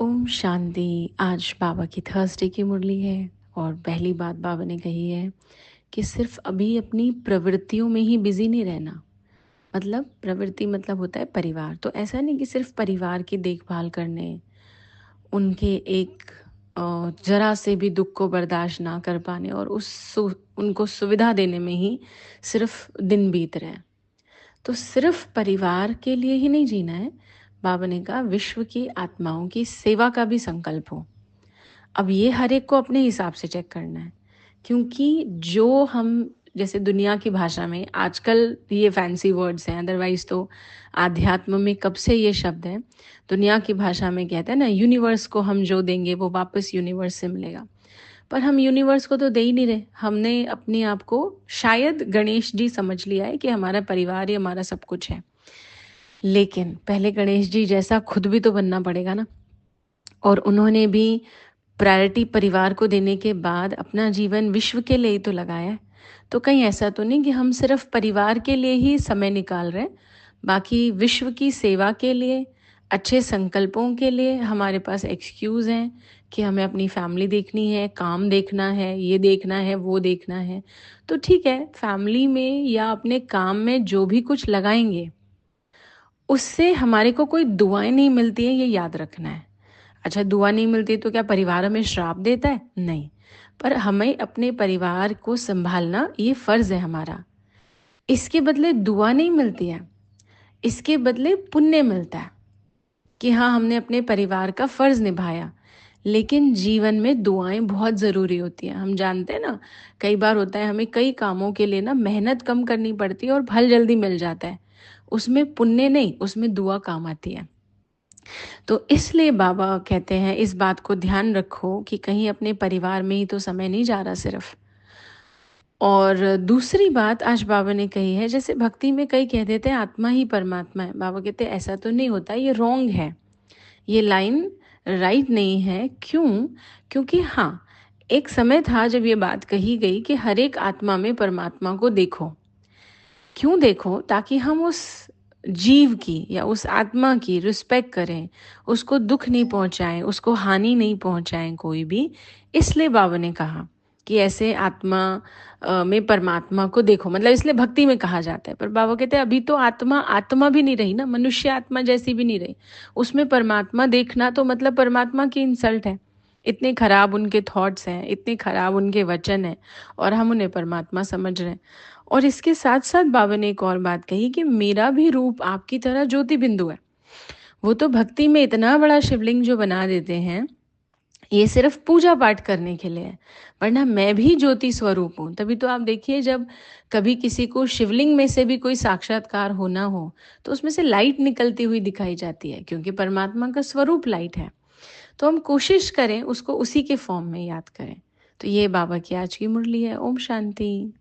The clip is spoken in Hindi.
ओम शांति। आज बाबा की थर्सडे की मुरली है और पहली बात बाबा ने कही है कि सिर्फ अभी अपनी प्रवृत्तियों में ही बिजी नहीं रहना। मतलब प्रवृत्ति मतलब होता है परिवार। तो ऐसा नहीं कि सिर्फ परिवार की देखभाल करने, उनके एक जरा से भी दुख को बर्दाश्त ना कर पाने और उनको सुविधा देने में ही सिर्फ दिन बीत रहे हैं। तो सिर्फ परिवार के लिए ही नहीं जीना है। बाबा ने कहा विश्व की आत्माओं की सेवा का भी संकल्प हो। अब ये हर एक को अपने हिसाब से चेक करना है, क्योंकि जो हम जैसे दुनिया की भाषा में आजकल ये फैंसी वर्ड्स हैं, अदरवाइज तो आध्यात्म में कब से ये शब्द है। दुनिया की भाषा में कहते हैं ना, यूनिवर्स को हम जो देंगे वो वापस यूनिवर्स से मिलेगा। पर हम यूनिवर्स को तो दे ही नहीं रहे। हमने अपने आप को शायद गणेश जी समझ लिया है कि हमारा परिवार ही हमारा सब कुछ है। लेकिन पहले गणेश जी जैसा खुद भी तो बनना पड़ेगा ना। और उन्होंने भी प्रायोरिटी परिवार को देने के बाद अपना जीवन विश्व के लिए ही तो लगाया है। तो कहीं ऐसा तो नहीं कि हम सिर्फ परिवार के लिए ही समय निकाल रहे हैं, बाकी विश्व की सेवा के लिए, अच्छे संकल्पों के लिए हमारे पास एक्सक्यूज़ हैं कि हमें अपनी फैमिली देखनी है, काम देखना है, ये देखना है, वो देखना है। तो ठीक है, फैमिली में या अपने काम में जो भी कुछ लगाएंगे, उससे हमारे को कोई दुआएं नहीं मिलती हैं, ये याद रखना है। अच्छा, दुआ नहीं मिलती तो क्या परिवार हमें श्राप देता है? नहीं। पर हमें अपने परिवार को संभालना ये फ़र्ज़ है हमारा। इसके बदले दुआ नहीं मिलती है, इसके बदले पुण्य मिलता है कि हाँ, हमने अपने परिवार का फ़र्ज़ निभाया। लेकिन जीवन में दुआएं बहुत ज़रूरी होती हैं। हम जानते हैं ना, कई बार होता है हमें कई कामों के लिए ना मेहनत कम करनी पड़ती है और फल जल्दी मिल जाता है। उसमें पुण्य नहीं, उसमें दुआ काम आती है। तो इसलिए बाबा कहते हैं इस बात को ध्यान रखो कि कहीं अपने परिवार में ही तो समय नहीं जा रहा सिर्फ। और दूसरी बात आज बाबा ने कही है, जैसे भक्ति में कई कह देते हैं आत्मा ही परमात्मा है। बाबा कहते हैं ऐसा तो नहीं होता, ये रॉन्ग है, ये लाइन राइट नहीं है। क्यों? क्योंकि हाँ, एक समय था जब ये बात कही गई कि हर एक आत्मा में परमात्मा को देखो। क्यों देखो? ताकि हम उस जीव की या उस आत्मा की रिस्पेक्ट करें, उसको दुख नहीं पहुंचाएं, उसको हानि नहीं पहुंचाएं कोई भी। इसलिए बाबा ने कहा कि ऐसे आत्मा में परमात्मा को देखो, मतलब इसलिए भक्ति में कहा जाता है। पर बाबा कहते हैं अभी तो आत्मा आत्मा भी नहीं रही ना, मनुष्य आत्मा जैसी भी नहीं रही। उसमें परमात्मा देखना तो मतलब परमात्मा की इंसल्ट है। इतने खराब उनके थॉट्स हैं, इतने खराब उनके वचन हैं, और हम उन्हें परमात्मा समझ रहे हैं। और इसके साथ साथ बाबा ने एक और बात कही कि मेरा भी रूप आपकी तरह ज्योति बिंदु है। वो तो भक्ति में इतना बड़ा शिवलिंग जो बना देते हैं, ये सिर्फ पूजा पाठ करने के लिए है, वरना मैं भी ज्योति स्वरूप हूँ। तभी तो आप देखिए, जब कभी किसी को शिवलिंग में से भी कोई साक्षात्कार होना हो तो उसमें से लाइट निकलती हुई दिखाई जाती है, क्योंकि परमात्मा का स्वरूप लाइट है। तो हम कोशिश करें उसको उसी के फॉर्म में याद करें। तो ये बाबा की आज की मुरली है। ओम शांति।